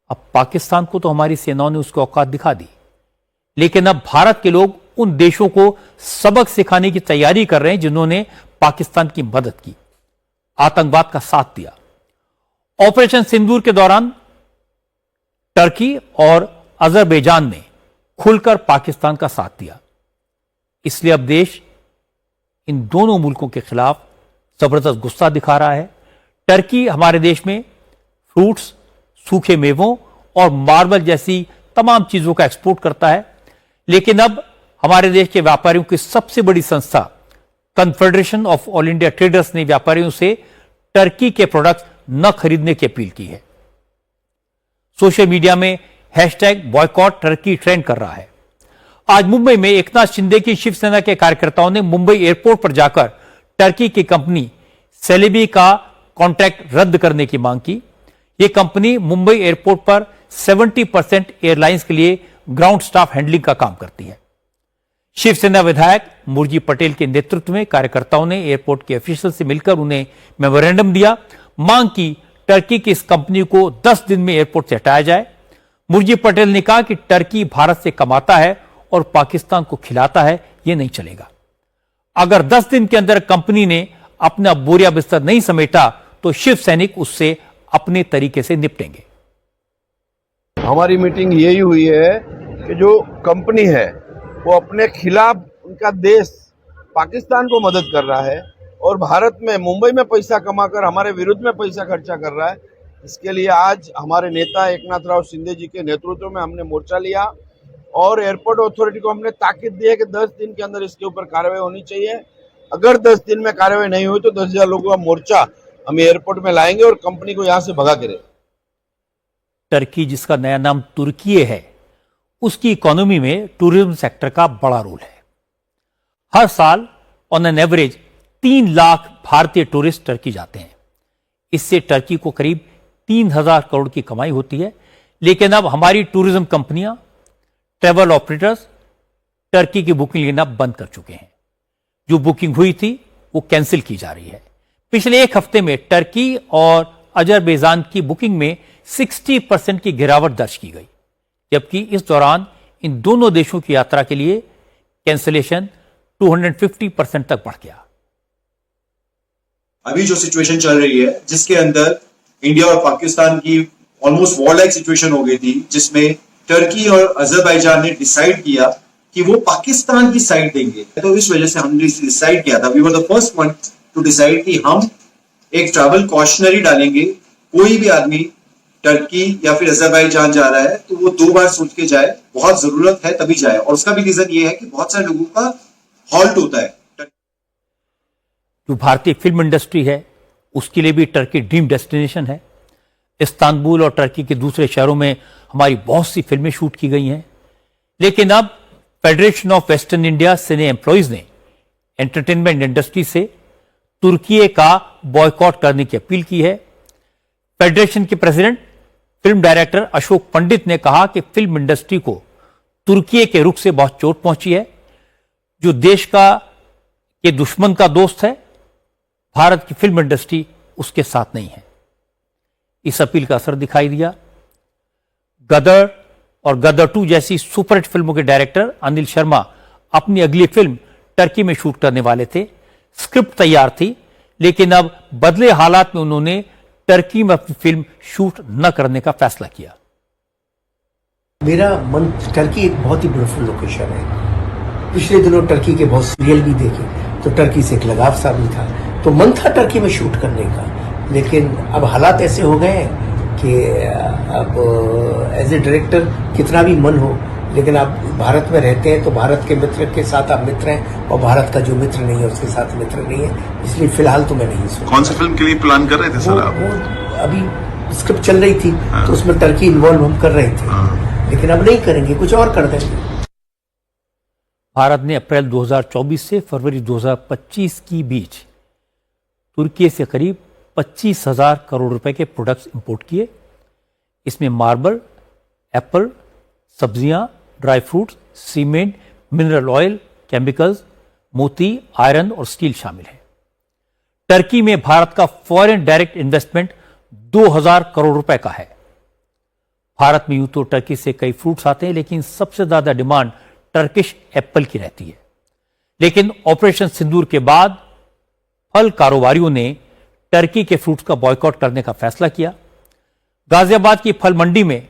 अब पाकिस्तान को तो हमारी सेनाओं ने उसकी औकात दिखा दी, लेकिन अब भारत के लोग उन देशों को सबक सिखाने की तैयारी कर रहे हैं जिन्होंने पाकिस्तान की मदद की, आतंकवाद का साथ दिया। ऑपरेशन सिंदूर के दौरान टर्की और अजरबैजान ने खुलकर पाकिस्तान का साथ दिया। इसलिए अब देश इन दोनों मुल्कों के खिलाफ जबरदस्त गुस्सा दिखा रहा है। टर्की हमारे देश में फ्रूट्स, सूखे मेवों और मार्बल जैसी तमाम चीजों का एक्सपोर्ट करता है, लेकिन अब हमारे देश के व्यापारियों की सबसे बड़ी संस्था confederation of all India traders ने व्यापारियों से टर्की के प्रोडक्ट्स न खरीदने की अपील की है। सोशल मीडिया में हैशटैग बॉयकॉट टर्की ट्रेंड कर रहा है। आज मुंबई में एकनाथ शिंदे की शिवसेना के कार्यकर्ताओं ने मुंबई एयरपोर्ट पर जाकर टर्की की कंपनी सेलेबी का कॉन्ट्रैक्ट रद्द करने की मांग की। यह कंपनी मुंबई एयरपोर्ट पर 70% एयरलाइंस के लिए ग्राउंड स्टाफ हैंडलिंग का काम करती है। शिवसेना विधायक मुरजी पटेल के नेतृत्व में कार्यकर्ताओं ने एयरपोर्ट के ऑफिशियल से मिलकर उन्हें मेमोरेंडम दिया, मांग की टर्की की इस कंपनी को 10 दिन में एयरपोर्ट से हटाया जाए। मुरजी पटेल ने कहा कि टर्की भारत से कमाता है और पाकिस्तान को खिलाता है, यह नहीं चलेगा। अगर 10 दिन के अंदर कंपनी ने अपना बोरिया बिस्तर नहीं समेटा तो शिव सैनिक उससे अपने तरीके से निपटेंगे। हमारी मीटिंग यही हुई है कि जो कंपनी है वो अपने खिलाफ उनका देश पाकिस्तान को मदद कर रहा है और भारत में मुंबई में पैसा कमाकर हमारे विरुद्ध में पैसा खर्चा कर रहा है। इसके लिए आज हमारे नेता एकनाथ राव शिंदे जी के नेतृत्व में हमने मोर्चा लिया और एयरपोर्ट अथॉरिटी को हमने ताकीद दी है कि 10 दिन के अंदर इसके ऊपर कार्रवाई होनी चाहिए। अगर 10 दिन में कार्रवाई नहीं हुई तो 10,000 लोगों का मोर्चा हम एयरपोर्ट में लाएंगे और कंपनी को यहां से भगा के रहेंगे। टर्की, जिसका नया नाम तुर्की है, उसकी इकोनॉमी में टूरिज्म सेक्टर का बड़ा रोल है। हर साल ऑन एन एवरेज 3 लाख भारतीय टूरिस्ट टर्की जाते हैं। इससे टर्की को करीब 3,000 करोड़ की कमाई होती है। लेकिन अब हमारी टूरिज्म कंपनियां, ट्रैवल ऑपरेटर्स टर्की की बुकिंग लेना बंद कर चुके हैं। जो बुकिंग हुई थी वो कैंसिल की जा रही है। पिछले एक हफ्ते में टर्की और अजरबैजान की बुकिंग में 60% की गिरावट दर्ज की गई, जबकि इस दौरान इन दोनों देशों की यात्रा के लिए कैंसिलेशन 250% तक बढ़ गया। अभी जो सिचुएशन चल रही है, जिसके अंदर इंडिया और पाकिस्तान की ऑलमोस्ट वॉर लाइक सिचुएशन हो गई थी, जिसमें टर्की और अजरबैजान ने डिसाइड किया कि वो पाकिस्तान की साइड देंगे, तो इस वजह से हमने डिसाइड किया था, we were the first one to decide कि हम एक ट्रैवल कॉशनरी डालेंगे। कोई भी आदमी टर्की या फिर अजरबैजान जा रहा है तो वो 2 बार सोच के जाए, बहुत जरूरत है तभी जाए। और उसका भी रीजन ये है कि बहुत सारे लोगों का हॉल्ट होता है। जो भारतीय फिल्म इंडस्ट्री है उसके लिए भी टर्की ड्रीम डेस्टिनेशन है। इस्तांबुल और टर्की के दूसरे शहरों में हमारी बहुत सी फिल्में शूट की गई हैं। लेकिन अब federation of western India cine employees ने एंटरटेनमेंट इंडस्ट्री से तुर्की का बॉयकॉट करने की अपील की है। फेडरेशन के president film director Ashok Pandit ने कहा कि फिल्म इंडस्ट्री को तुर्की के रुख से बहुत चोट पहुंची है। जो देश के दुश्मन का दोस्त है, भारत की फिल्म इंडस्ट्री उसके साथ नहीं है। इस अपील का असर दिखाई दिया। गदर और गदर 2 जैसी सुपरहिट फिल्मों के डायरेक्टर अनिल शर्मा अपनी अगली फिल्म टर्की में शूट करने वाले थे। स्क्रिप्ट तैयार थी, लेकिन अब बदले हालात में उन्होंने टर्की में अपनी फिल्म शूट न करने का फैसला किया। मेरा मन, टर्की एक बहुत ही ब्यूटीफुल लोकेशन है। पिछले दिनों टर्की के बहुत सीरियल भी देखे तो टर्की से एक लगाव सा भी था, तो मन था टर्की में शूट करने का। लेकिन अब हालात ऐसे हो गए हैं कि अब एज ए डायरेक्टर कितना भी मन हो, लेकिन आप भारत में रहते हैं तो भारत के मित्र के साथ आप मित्र हैं और भारत का जो मित्र नहीं है उसके साथ मित्र नहीं है। इसलिए फिलहाल तो मैं नहीं सोच। कौन सी फिल्म के लिए प्लान कर रहे थे सर आप? वो अभी स्क्रिप्ट चल रही थी तो उसमें टर्की इन्वॉल्व हम कर रहे थे, लेकिन अब नहीं करेंगे, कुछ और कर देंगे। भारत ने अप्रैल 2024 से फरवरी 2025 के बीच तुर्की से करीब 25,000 करोड़ रुपए के प्रोडक्ट्स इंपोर्ट किए। इसमें मार्बल, एप्पल, सब्जियां, dry fruits, cement, mineral oil, chemicals, मोती, आयरन और स्टील शामिल है। टर्की में भारत का फॉरेन डायरेक्ट इन्वेस्टमेंट 2,000 करोड़ रुपए का है। भारत में यूं तो टर्की से कई फ्रूट्स आते हैं, लेकिन सबसे ज्यादा डिमांड टर्किश एप्पल की रहती है। लेकिन ऑपरेशन सिंदूर के बाद फल कारोबारियों ने टर्की के फ्रूट्स का बॉयकॉट करने का फैसला किया। गाजियाबाद की फल मंडी में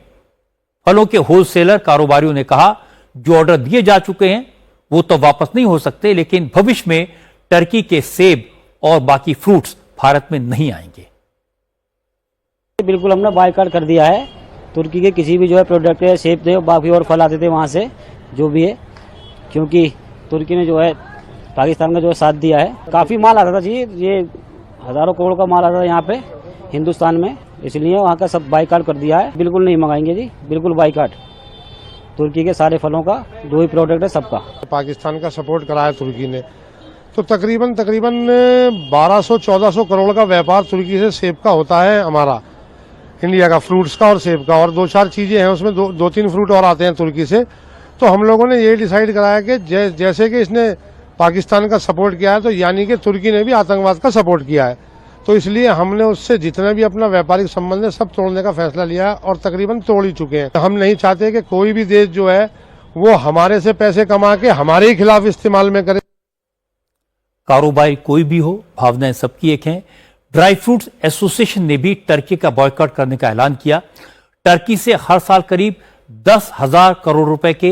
फलों के होलसेलर कारोबारियों ने कहा, जो ऑर्डर दिए जा चुके हैं वो तो वापस नहीं हो सकते, लेकिन भविष्य में टर्की के सेब और बाकी फ्रूट्स भारत में नहीं आएंगे। बिल्कुल हमने बायकॉट कर दिया है। तुर्की के किसी भी जो है प्रोडक्ट है, सेब थे, बाकी और फल आते थे वहाँ से जो भी है, क्योंकि तुर्की ने जो है पाकिस्तान का जो है साथ दिया है। काफ़ी माल आता था जी, ये हज़ारों करोड़ का माल आता था यहाँ पे हिंदुस्तान में, इसलिए वहाँ का सब बायकॉट कर दिया है। बिल्कुल नहीं मंगाएंगे जी, बिल्कुल बायकॉट। तुर्की के सारे फलों का जो ही प्रोडक्ट है सबका। पाकिस्तान का सपोर्ट कराया तुर्की ने, तो तकरीबन 1200-1400 करोड़ का व्यापार तुर्की से सेब का होता है हमारा, इंडिया का, फ्रूट्स का और सेब का, और 2-4 चीजें हैं उसमें, 2-3 फ्रूट और आते हैं तुर्की से। तो हम लोगों ने ये डिसाइड कराया कि जैसे कि इसने पाकिस्तान का सपोर्ट किया है, तो यानी कि तुर्की ने भी आतंकवाद का सपोर्ट किया है। तो इसलिए हमने उससे जितना भी अपना व्यापारिक संबंध है सब तोड़ने का फैसला लिया है, और तकरीबन तोड़ ही चुके हैं। हम नहीं चाहते कि कोई भी देश जो है वो हमारे से पैसे कमा के हमारे ही खिलाफ इस्तेमाल में करे। कारोबारी कोई भी हो, भावनाएं सबकी एक हैं। ड्राई फ्रूट्स एसोसिएशन ने भी टर्की का बॉयकॉट करने का ऐलान किया। टर्की से हर साल करीब 10,000 करोड़ रुपए के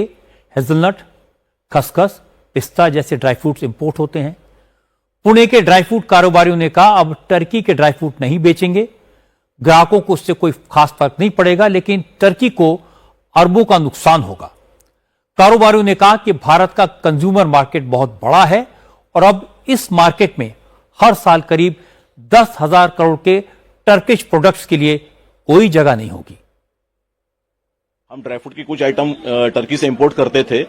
हेजलनट, खसखस, पिस्ता जैसे ड्राई फ्रूट्स इंपोर्ट होते हैं। पुणे के ड्राई फ्रूट कारोबारियों ने कहा, अब टर्की के ड्राई फ्रूट नहीं बेचेंगे। ग्राहकों को उससे कोई खास फर्क नहीं पड़ेगा, लेकिन टर्की को अरबों का नुकसान होगा। कारोबारियों ने कहा कि भारत का कंज्यूमर मार्केट बहुत बड़ा है और अब इस मार्केट में हर साल करीब 10,000 करोड़ के टर्किश प्रोडक्ट्स के लिए कोई जगह नहीं होगी। हम ड्राई फ्रूट की कुछ आइटम टर्की से इंपोर्ट करते थे,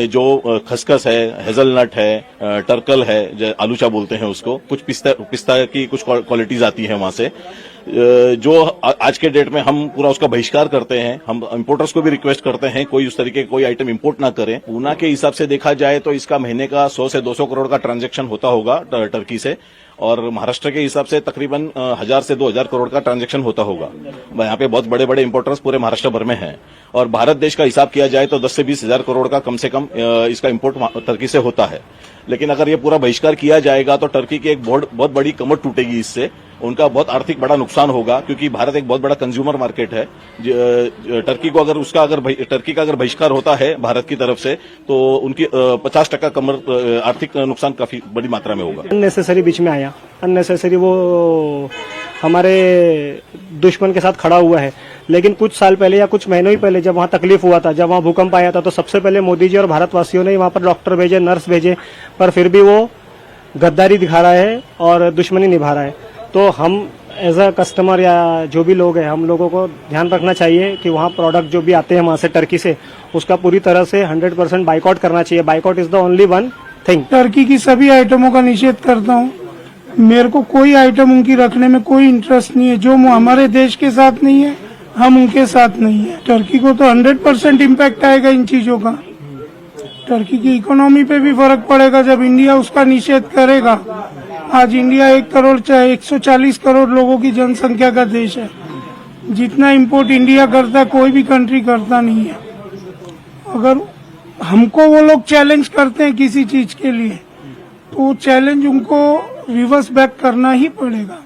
जो खसखस है, हेजलनट है, टर्कल है, आलूचा बोलते हैं उसको, कुछ पिस्ता की कुछ क्वालिटीज आती है वहां से, जो आज के डेट में हम पूरा उसका बहिष्कार करते हैं। हम इंपोर्टर्स को भी रिक्वेस्ट करते हैं कोई उस तरीके कोई आइटम इंपोर्ट ना करें। पूना के हिसाब से देखा जाए तो इसका महीने का 100 से 200 करोड़ का ट्रांजैक्शन होता होगा टर्की से, और महाराष्ट्र के हिसाब से तकरीबन 1000 से 2000 करोड़ का ट्रांजैक्शन होता होगा। यहाँ पे बहुत बड़े बड़े इंपोर्टर्स पूरे महाराष्ट्र भर में हैं, और भारत देश का हिसाब किया जाए तो 10 से 20 हजार करोड़ का कम से कम इसका इंपोर्ट टर्की से होता है। लेकिन अगर ये पूरा बहिष्कार किया जाएगा तो टर्की की एक बहुत बड़ी कमर टूटेगी, इससे उनका बहुत आर्थिक बड़ा नुकसान होगा, क्योंकि भारत एक बहुत बड़ा कंज्यूमर मार्केट है। टर्की को टर्की का अगर बहिष्कार होता है भारत की तरफ से, तो उनकी 50% कमर आर्थिक नुकसान काफी बड़ी मात्रा में होगा। अननेसेसरी बीच में आया, अननेसेसरी वो हमारे दुश्मन के साथ खड़ा हुआ है। लेकिन कुछ साल पहले या कुछ महीनों ही पहले जब वहाँ तकलीफ हुआ था, जब वहाँ भूकंप आया था, तो सबसे पहले मोदी जी और भारतवासियों ने वहाँ पर डॉक्टर भेजे, नर्स भेजे, पर फिर भी वो गद्दारी दिखा रहा है और दुश्मनी निभा रहा है। तो हम एज अ कस्टमर या जो भी लोग हैं, हम लोगों को ध्यान रखना चाहिए कि वहाँ प्रोडक्ट जो भी आते हैं वहाँ से टर्की से, उसका पूरी तरह से 100% बाइकआउट करना चाहिए। Boycott is the only one thing. Turkey की सभी आइटमों का निषेध करता हूँ। मेरे को कोई आइटम उनकी रखने में कोई इंटरेस्ट नहीं है। जो हमारे देश के साथ नहीं है, हम उनके साथ नहीं है। टर्की को तो 100% इम्पैक्ट आएगा इन चीजों का। टर्की की इकोनॉमी पे भी फर्क पड़ेगा जब इंडिया उसका निषेध करेगा। आज इंडिया 1 करोड़ चाहे 140 करोड़ लोगों की जनसंख्या का देश है। जितना इंपोर्ट इंडिया करता है कोई भी कंट्री करता नहीं है। अगर हमको वो लोग चैलेंज करते हैं किसी चीज के लिए, तो वो चैलेंज उनको रिवर्स बैक करना ही पड़ेगा।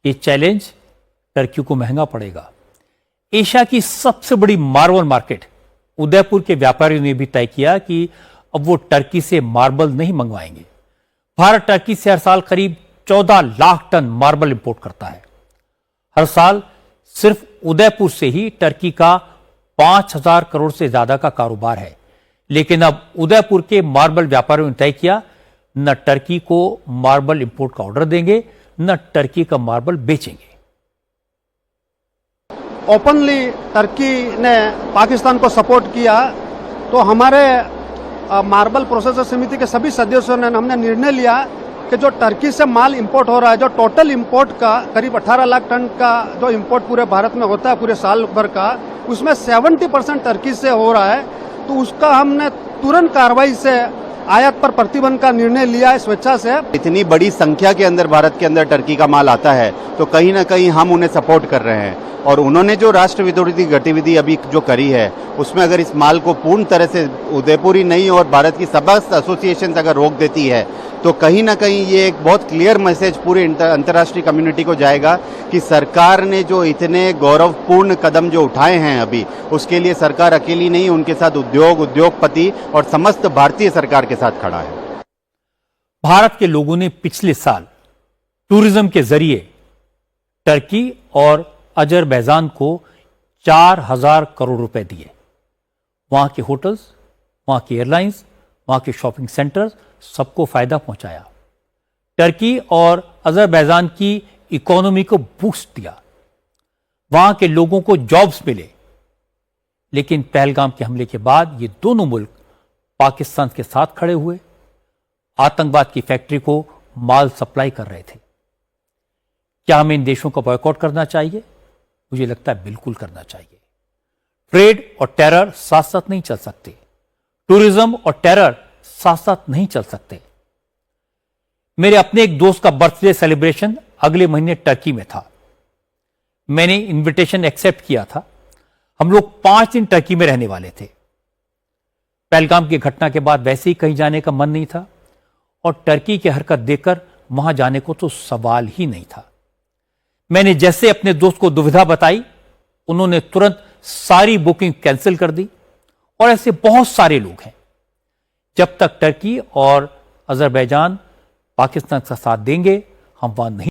ये चैलेंज टर्की को महंगा पड़ेगा। एशिया की सबसे बड़ी मार्बल मार्केट उदयपुर के व्यापारियों ने भी तय किया कि अब वो टर्की से मार्बल नहीं मंगवाएंगे। भारत टर्की से हर साल करीब 14 लाख टन मार्बल इंपोर्ट करता है। हर साल सिर्फ उदयपुर से ही टर्की का 5,000 करोड़ से ज्यादा का कारोबार है। लेकिन अब उदयपुर के मार्बल व्यापारियों ने तय किया, न टर्की को मार्बल इंपोर्ट का ऑर्डर देंगे, न टर्की का मार्बल बेचेंगे। ओपनली टर्की ने पाकिस्तान को सपोर्ट किया, तो हमारे मार्बल प्रोसेसर समिति के सभी सदस्यों ने हमने निर्णय लिया कि जो टर्की से माल इंपोर्ट हो रहा है, जो टोटल इंपोर्ट का करीब 18 लाख टन का जो इंपोर्ट पूरे भारत में होता है पूरे साल भर का, उसमें 70% टर्की से हो रहा है। तो उसका हमने तुरंत कार्रवाई से आयात पर प्रतिबंध का निर्णय लिया है स्वेच्छा से। इतनी बड़ी संख्या के अंदर भारत के अंदर टर्की का माल आता है तो कहीं ना कहीं हम उन्हें सपोर्ट कर रहे हैं, और उन्होंने जो राष्ट्र विरोधी गतिविधि अभी जो करी है उसमें अगर इस माल को पूर्ण तरह से उदयपुर ही नहीं और भारत की समस्त एसोसिएशन अगर रोक देती है तो कहीं ना कहीं ये एक बहुत क्लियर मैसेज पूरे अंतर्राष्ट्रीय कम्युनिटी को जाएगा कि सरकार ने जो इतने गौरवपूर्ण कदम जो उठाए हैं अभी, उसके लिए सरकार अकेली नहीं, उनके साथ उद्योगपति और समस्त भारतीय सरकार के साथ खड़ा है। भारत के लोगों ने पिछले साल टूरिज्म के जरिए टर्की और अजरबैजान को 4,000 करोड़ रुपए दिए। वहां के होटल्स, वहां की एयरलाइंस, वहां के शॉपिंग सेंटर्स, सबको फायदा पहुंचाया। टर्की और अजरबैजान की इकोनॉमी को बूस्ट दिया, वहां के लोगों को जॉब्स मिले। लेकिन पहलगाम के हमले के बाद ये दोनों मुल्क पाकिस्तान के साथ खड़े हुए, आतंकवाद की फैक्ट्री को माल सप्लाई कर रहे थे। क्या हमें इन देशों का बॉयकॉट करना चाहिए? मुझे लगता है बिल्कुल करना चाहिए। ट्रेड और टेरर साथ साथ नहीं चल सकते, टूरिज्म और टेरर साथ साथ नहीं चल सकते। मेरे अपने एक दोस्त का बर्थडे सेलिब्रेशन अगले महीने टर्की में था। मैंने इनविटेशन एक्सेप्ट किया था। हम लोग 5 दिन टर्की में रहने वाले थे। पहलगाम की घटना के बाद वैसे ही कहीं जाने का मन नहीं था, और टर्की की हरकत देखकर वहां जाने को तो सवाल ही नहीं था। मैंने जैसे अपने दोस्त को दुविधा बताई, उन्होंने तुरंत सारी बुकिंग कैंसिल कर दी। और ऐसे बहुत सारे लोग हैं। जब तक टर्की और अजरबैजान पाकिस्तान का साथ देंगे, हम वहां नहीं